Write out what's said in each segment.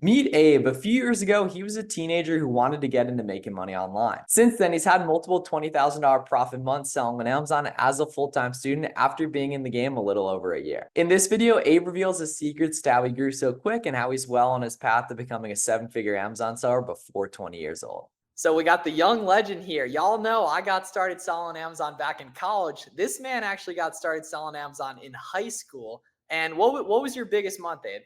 Meet Abe. A few years ago, he was a teenager who wanted to get into making money online. Since then, he's had multiple $20,000 profit months selling on Amazon as a full-time student after being in the game a little over a year. In this video, Abe reveals his secrets to how he grew so quick and how he's well on his path to becoming a seven-figure Amazon seller before 20 years old. So we got the young legend here. Y'all know I got started selling Amazon back in college. This man actually got started selling Amazon in high school. And what was your biggest month, Abe?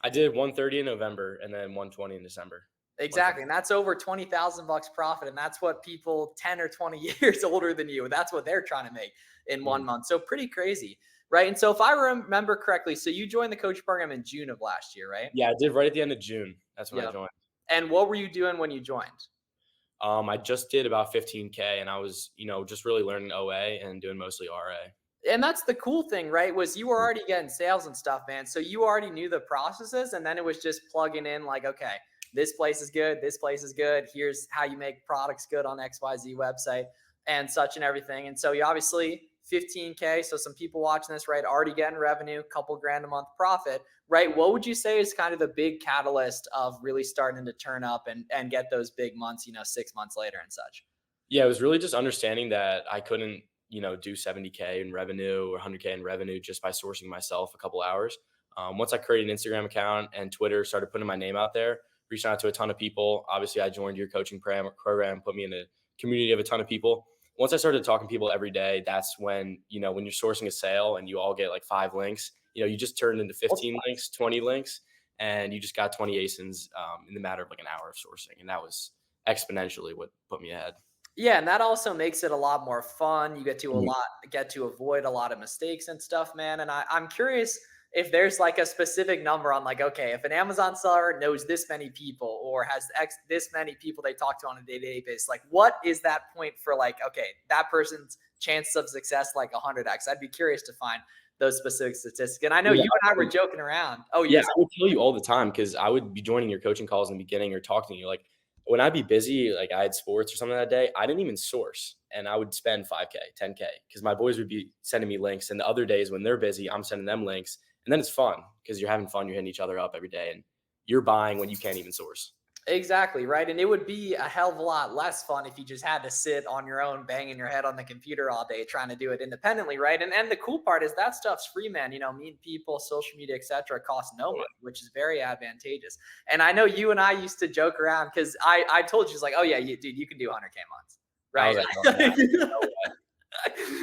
I did 130 in November and then 120 in December. Exactly. And that's over 20,000 bucks profit. And that's what people 10 or 20 years older than you, that's what they're trying to make in 1 month. So pretty crazy. Right. And so if I remember correctly, so you joined the coach program in June of last year, right? Yeah, I did right at the end of June. That's when I joined. And what were you doing when you joined? I just did about 15K and I was, just really learning OA and doing mostly RA. And that's the cool thing, right? Was you were already getting sales and stuff, man. So you already knew the processes, and then it was just plugging in like, okay, this place is good. This place is good. Here's how you make products good on XYZ website and such and everything. And so you obviously 15K. So some people watching this, right, already getting revenue, couple grand a month profit, right? What would you say is kind of the big catalyst of really starting to turn up and get those big months, 6 months later and such? Yeah, it was really just understanding that I couldn't, do 70K in revenue or 100K in revenue just by sourcing myself a couple hours. Once I created an Instagram account and Twitter, started putting my name out there, reaching out to a ton of people. Obviously, I joined your coaching program, put me in a community of a ton of people. Once I started talking to people every day, that's when, when you're sourcing a sale and you all get like 5 links, you just turned into 15 links, 20 links, and you just got 20 ASINs in the matter of like an hour of sourcing. And that was exponentially what put me ahead. Yeah, and that also makes it a lot more fun. You get to avoid a lot of mistakes and stuff, man. And I'm curious if there's like a specific number on like, okay, if an Amazon seller knows this many people or has this many people they talk to on a day-to-day basis, like what is that point for like, okay, that person's chances of success like 100x? I'd be curious to find those specific statistics. And I know you and I were joking around. Oh, yeah, I would tell you all the time because I would be joining your coaching calls in the beginning or talking to you like, when I'd be busy, like I had sports or something that day, I didn't even source and I would spend 5K, 10K because my boys would be sending me links. And the other days when they're busy, I'm sending them links. And then it's fun because you're having fun. You're hitting each other up every day and you're buying when you can't even source. Exactly, right? And it would be a hell of a lot less fun if you just had to sit on your own, banging your head on the computer all day, trying to do it independently, right? And the cool part is that stuff's free, man. Meeting people, social media, etc., costs no money, which is very advantageous. And I know you and I used to joke around because I told you, like, oh yeah, dude, you can do 100K months, right? I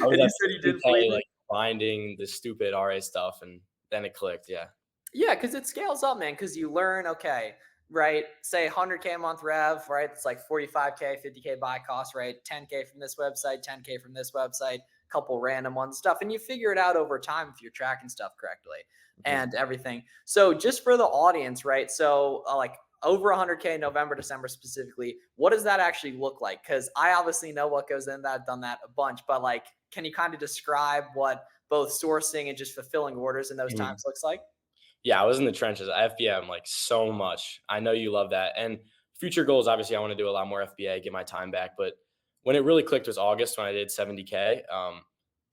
was like finding the stupid RA stuff, and then it clicked. Yeah. Yeah, because it scales up, man. Because you learn, okay, right? Say 100K a month rev, right? It's like 45K, 50K buy cost, right? 10K from this website, 10K from this website, couple random ones stuff. And you figure it out over time if you're tracking stuff correctly and everything. So just for the audience, right? So like over 100K November, December specifically, what does that actually look like? Because I obviously know what goes in that. I've done that a bunch, but like, can you kind of describe what both sourcing and just fulfilling orders in those times looks like? Yeah, I was in the trenches. FBM like so much. I know you love that. And future goals, obviously, I want to do a lot more FBA, get my time back. But when it really clicked was August when I did 70K.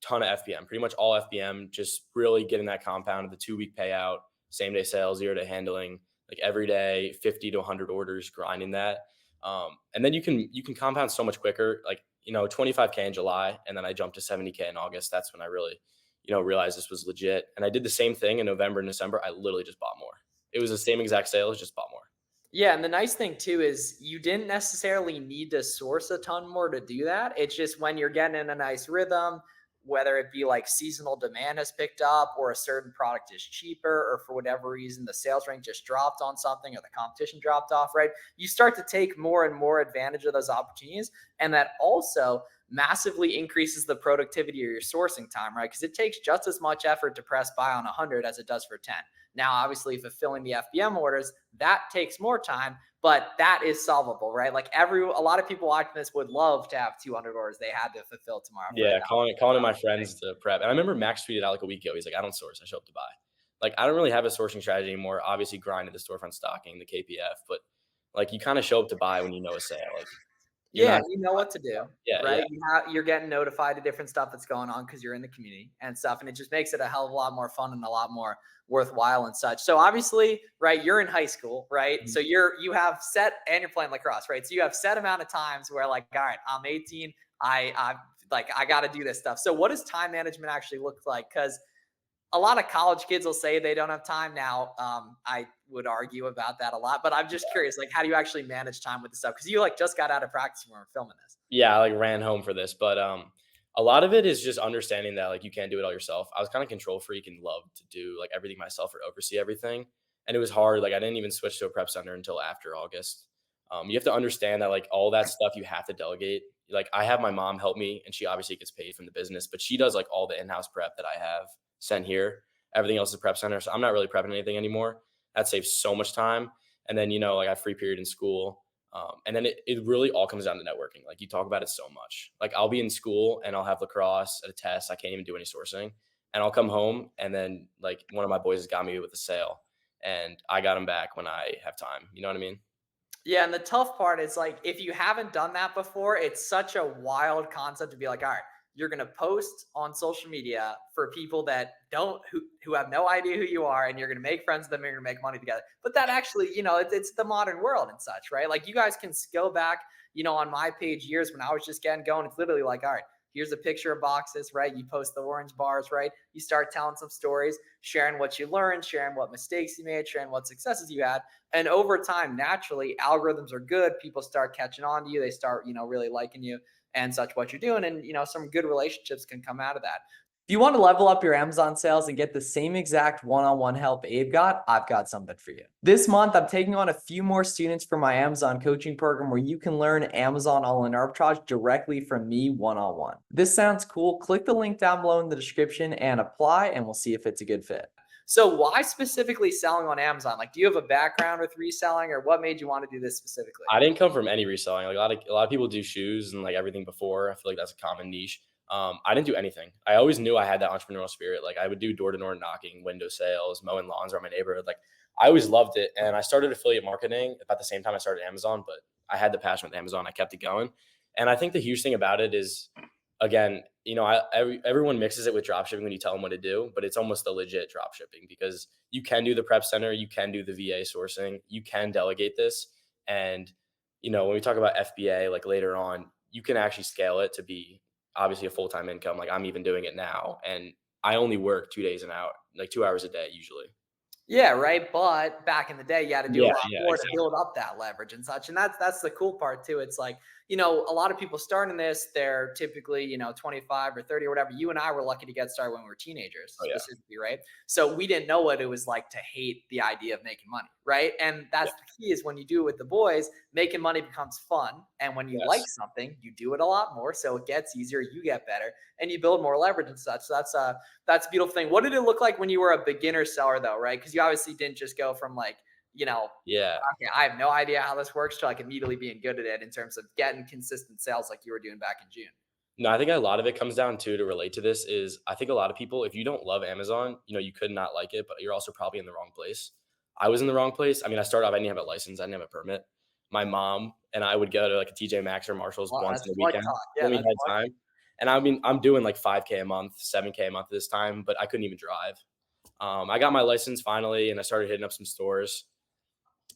Ton of FBM, pretty much all FBM, just really getting that compound of the 2-week payout, same day sales, 0 day handling, like every day, 50 to 100 orders, grinding that. And then you can compound so much quicker, like, 25K in July. And then I jumped to 70K in August. That's when I really realized this was legit. And I did the same thing in November and December. I literally just bought more. It was the same exact sales, just bought more. Yeah, and the nice thing too is you didn't necessarily need to source a ton more to do that. It's just when you're getting in a nice rhythm, whether it be like seasonal demand has picked up or a certain product is cheaper or for whatever reason the sales rank just dropped on something or the competition dropped off, right? You start to take more and more advantage of those opportunities. And that also massively increases the productivity of your sourcing time, right? Because it takes just as much effort to press buy on 100 as it does for 10. Now, obviously, fulfilling the FBM orders, that takes more time, but that is solvable, right? Like a lot of people watching this would love to have 200 orders they had to fulfill tomorrow. Yeah, calling in my friends to prep. And I remember Max tweeted out like a week ago. He's like, I don't source, I show up to buy. Like, I don't really have a sourcing strategy anymore. Obviously, grinding the storefront stocking, the KPF, but like you kind of show up to buy when you know a sale. Like, yeah, you know what to do, right? Yeah. You're getting notified of different stuff that's going on because you're in the community and stuff, and it just makes it a hell of a lot more fun and a lot more worthwhile and such. So obviously, right, you're in high school, right? Mhm. So you have set, and you're playing lacrosse, right? So you have set amount of times where like, all right, I'm 18, I got to do this stuff. So what does time management actually look like? Because a lot of college kids will say they don't have time now. I would argue about that a lot, but I'm just curious, like, how do you actually manage time with this stuff? Because you like just got out of practice when we're filming this. Yeah, I like ran home for this, but a lot of it is just understanding that like you can't do it all yourself. I was kind of control freak and loved to do like everything myself or oversee everything. And it was hard. Like I didn't even switch to a prep center until after August. You have to understand that like all that stuff you have to delegate. Like I have my mom help me and she obviously gets paid from the business, but she does like all the in-house prep that I have sent here. Everything else is prep center. So I'm not really prepping anything anymore. That saves so much time. And then, like I have free period in school. And then it really all comes down to networking. Like you talk about it so much. Like I'll be in school and I'll have lacrosse at a test. I can't even do any sourcing. And I'll come home and then like one of my boys has got me with a sale and I got him back when I have time. You know what I mean? Yeah, and the tough part is like if you haven't done that before, it's such a wild concept to be like, all right, you're gonna post on social media for people that don't who have no idea who you are, and you're gonna make friends with them, and you're gonna make money together. But that actually, it's the modern world and such, right? Like you guys can go back, on my page years when I was just getting going. It's literally like, all right, here's a picture of boxes, right? You post the orange bars, right? You start telling some stories, sharing what you learned, sharing what mistakes you made, sharing what successes you had. And over time, naturally, algorithms are good. People start catching on to you. They start, really liking you and such what you're doing. And, some good relationships can come out of that. If you want to level up your Amazon sales and get the same exact one-on-one help Abe got, I've got something for you. This month, I'm taking on a few more students for my Amazon coaching program where you can learn Amazon all-in arbitrage directly from me one-on-one. This sounds cool. Click the link down below in the description and apply, and we'll see if it's a good fit. So why specifically selling on Amazon? Like, do you have a background with reselling, or what made you want to do this specifically? I didn't come from any reselling. Like a lot of people do shoes and like everything before. I feel like that's a common niche. I didn't do anything. I always knew I had that entrepreneurial spirit. Like I would do door to door knocking, window sales, mowing lawns around my neighborhood. Like I always loved it. And I started affiliate marketing about the same time I started Amazon, but I had the passion with Amazon. I kept it going. And I think the huge thing about it is, again, everyone mixes it with drop shipping when you tell them what to do, but it's almost the legit drop shipping because you can do the prep center, you can do the VA sourcing, you can delegate this. And, when we talk about FBA, like later on, you can actually scale it to be obviously a full-time income. Like I'm even doing it now and I only work 2 days an hour, like 2 hours a day usually. Yeah, right. But back in the day, you had to do a Yeah, lot yeah, more to exactly. build up that leverage and such. And that's the cool part too. It's like, a lot of people starting this, they're typically, 25 or 30 or whatever. You and I were lucky to get started when we were teenagers, Oh yeah. specifically, right? So we didn't know what it was like to hate the idea of making money, right? And Yeah. that's the key is when you do it with the boys, making money becomes fun. And when you like Yes. something, you do it a lot more. So it gets easier, you get better, and you build more leverage and such. So that's a beautiful thing. What did it look like when you were a beginner seller though, right? Because you obviously didn't just go from like, Yeah. okay, I have no idea how this works to like immediately being good at it in terms of getting consistent sales like you were doing back in June. No, I think a lot of it comes down to relate to this is I think a lot of people, if you don't love Amazon, you could not like it, but you're also probably in the wrong place. I was in the wrong place. I mean, I started off, I didn't have a license, I didn't have a permit. My mom and I would go to like a TJ Maxx or Marshalls Well, once that's in a like weekend talk. Yeah, when we that's had like time. And I mean, I'm doing like 5K a month, 7K a month this time, but I couldn't even drive. I got my license finally and I started hitting up some stores.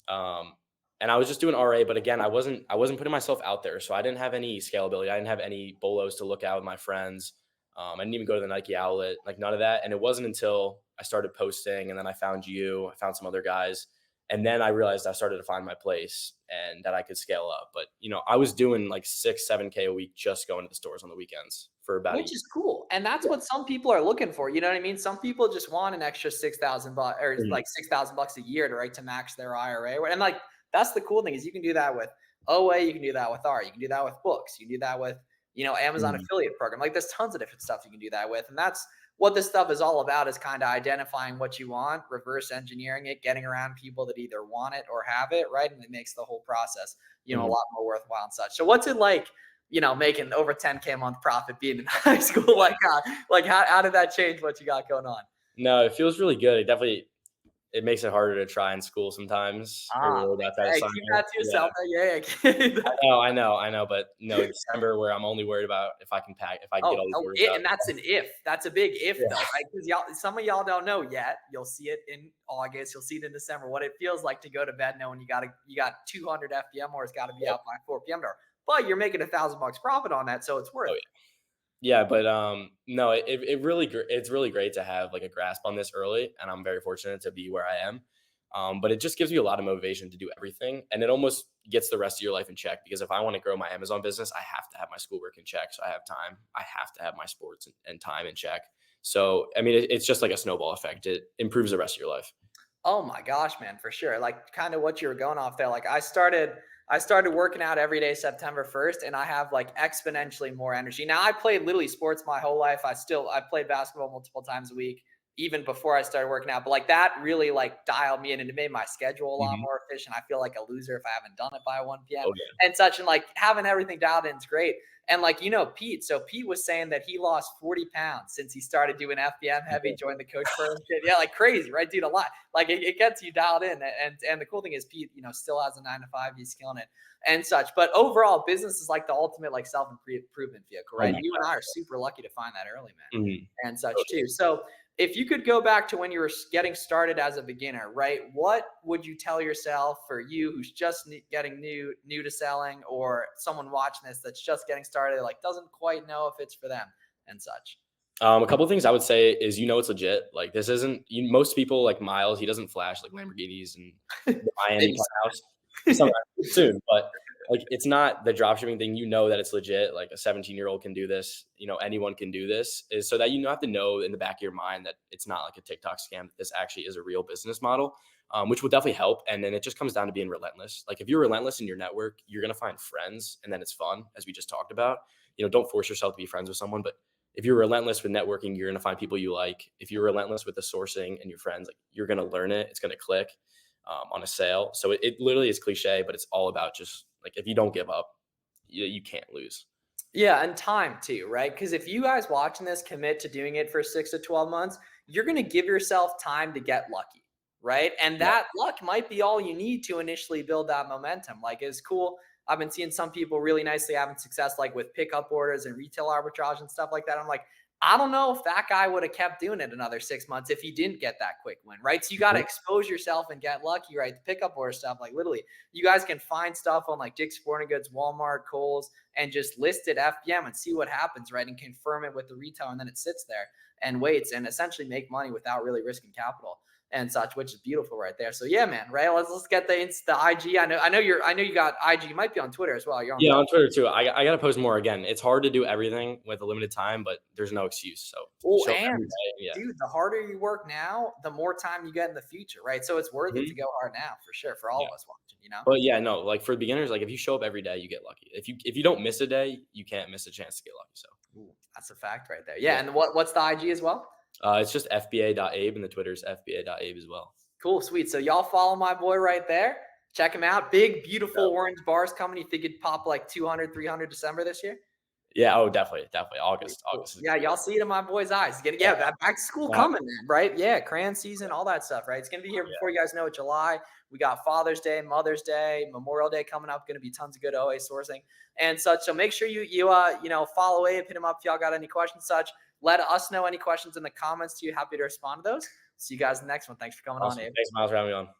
Um, and I was just doing RA, but again, I wasn't putting myself out there, so I didn't have any scalability. I didn't have any bolos to look at with my friends. I didn't even go to the Nike outlet, like none of that. And it wasn't until I started posting, and then I found you, I found some other guys, and then I realized I started to find my place and that I could scale up. But I was doing like 6, 7K a week just going to the stores on the weekends for about a which year. is cool. And that's Yeah. what some people are looking for. You know what I mean? Some people just want an extra 6,000 bucks or Mhm. like 6,000 bucks a year to right to max their IRA. And like that's the cool thing is you can do that with OA, you can do that with art, you can do that with books, you can do that with, Amazon Mhm. affiliate program. Like there's tons of different stuff you can do that with. And that's what this stuff is all about is kind of identifying what you want, reverse engineering it, getting around people that either want it or have it, right? And it makes the whole process, a Mhm. lot more worthwhile and such. So what's it like? Making over 10K a month profit being in high school. Like how did that change what you got going on? No, it feels really good. It definitely it makes it harder to try in school sometimes. You're Ah, worried about that hey, keep assignment. that to Yeah. yourself. Yeah. I know, but no, December where I'm only worried about if I can get all these orders out. And that's an if. That's a big if though, Yeah. right? Because some of y'all don't know yet. You'll see it in August. You'll see it in December. What it feels like to go to bed knowing you got 200 FPM or it's got to be Yep. out by 4 p.m. But you're making $1,000 profit on that, so it's worth Oh, it. yeah, but, no, it really it's really great to have, like, a grasp on this early, and I'm very fortunate to be where I am. But it just gives you a lot of motivation to do everything, and it almost gets the rest of your life in check because if I wanna grow my Amazon business, I have to have my schoolwork in check, so I have time. I have to have my sports and time in check. So, I mean, it's just like a snowball effect. It improves the rest of your life. Oh my gosh, man, for sure. Like kind of what you were going off there. Like I started working out every day September 1st and I have like exponentially more energy. Now I played literally sports my whole life. I played basketball multiple times a week even before I started working out. But like that really like dialed me in and it made my schedule a lot Mhm. more efficient. I feel like a loser if I haven't done it by 1 p.m. Oh, yeah. and such. And like having everything dialed in is great. And like, Pete. So Pete was saying that he lost 40 pounds since he started doing FBM heavy, joined the coach program. Yeah, like crazy, right, dude? A lot. Like it gets you dialed in. And the cool thing is Pete, still has a 9 to 5. He's killing it and such. But overall, business is like the ultimate like self-improvement vehicle, Oh right? my And you and I are god. super lucky to find that early, man, Mhm. and such Totally. too. So if you could go back to when you were getting started as a beginner, right? What would you tell yourself for you who's just getting new to selling, or someone watching this that's just getting started, like doesn't quite know if it's for them and such? A couple things I would say is, it's legit. Like this isn't most people like Miles. He doesn't flash like Lamborghinis and the Miami Maybe penthouse. so. Sometimes soon, but like it's not the dropshipping thing. You know that it's legit. Like a 17-year-old can do this. Anyone can do this. Is so that you have to know in the back of your mind that it's not like a TikTok scam. That this actually is a real business model, which will definitely help. And then it just comes down to being relentless. Like if you're relentless in your network, you're gonna find friends, and then it's fun, as we just talked about. Don't force yourself to be friends with someone, but if you're relentless with networking, you're going to find people you like. If you're relentless with the sourcing and your friends, like you're going to learn it. It's going to click on a sale. So it literally is cliche, but it's all about just like if you don't give up, you can't lose. Yeah, and time too, right? Because if you guys watching this commit to doing it for 6 to 12 months, you're going to give yourself time to get lucky, right? And Yeah. that luck might be all you need to initially build that momentum. Like, it's cool. I've been seeing some people really nicely having success, like with pickup orders and retail arbitrage and stuff like that. I'm like, I don't know if that guy would have kept doing it another 6 months if he didn't get that quick win, right? So you got to Mhm. expose yourself and get lucky, right? The pickup order stuff, like literally, you guys can find stuff on like Dick's Sporting Goods, Walmart, Kohl's, and just list it FBM and see what happens, right? And confirm it with the retailer, and then it sits there and waits and essentially make money without really risking capital and such, which is beautiful right there. So yeah, man, right? Let's get the IG. I know you got IG. You might be on Twitter as well. You're on Yeah, both. on Twitter too. I got to post more again. It's hard to do everything with a limited time, but there's no excuse. So Oh, show up every and day. Yeah. dude, the harder you work now, the more time you get in the future, right? So it's worth it to Mhm. go hard now for sure for all Yeah. of us watching. But yeah, no, like for beginners, like if you show up every day, you get lucky. If you don't miss a day, you can't miss a chance to get lucky. So Ooh, that's a fact right there. yeah. Yeah, and what's the IG as well? It's just FBA.abe and the Twitter's FBA.abe as well. Cool, sweet. So y'all follow my boy right there. Check him out. Big, beautiful Yeah. orange bars coming. You think it'd pop like 200, 300 December this year? Yeah, oh, definitely, definitely. Sweet, August. cool. August is Yeah, gonna be y'all see it in my boy's eyes. Getting, yeah, yeah, back to school yeah, coming, man, right? Yeah, crayon season, all that stuff, right? It's gonna be here before you guys know it. July. We got Father's Day, Mother's Day, Memorial Day coming up. Going to be tons of good OA sourcing and such. So make sure you follow Abe, hit him up if y'all got any questions. Such. Let us know any questions in the comments. Too happy to respond to those. See you guys in the next one. Thanks for coming on, awesome. Abe. Thanks, Miles, for having me on.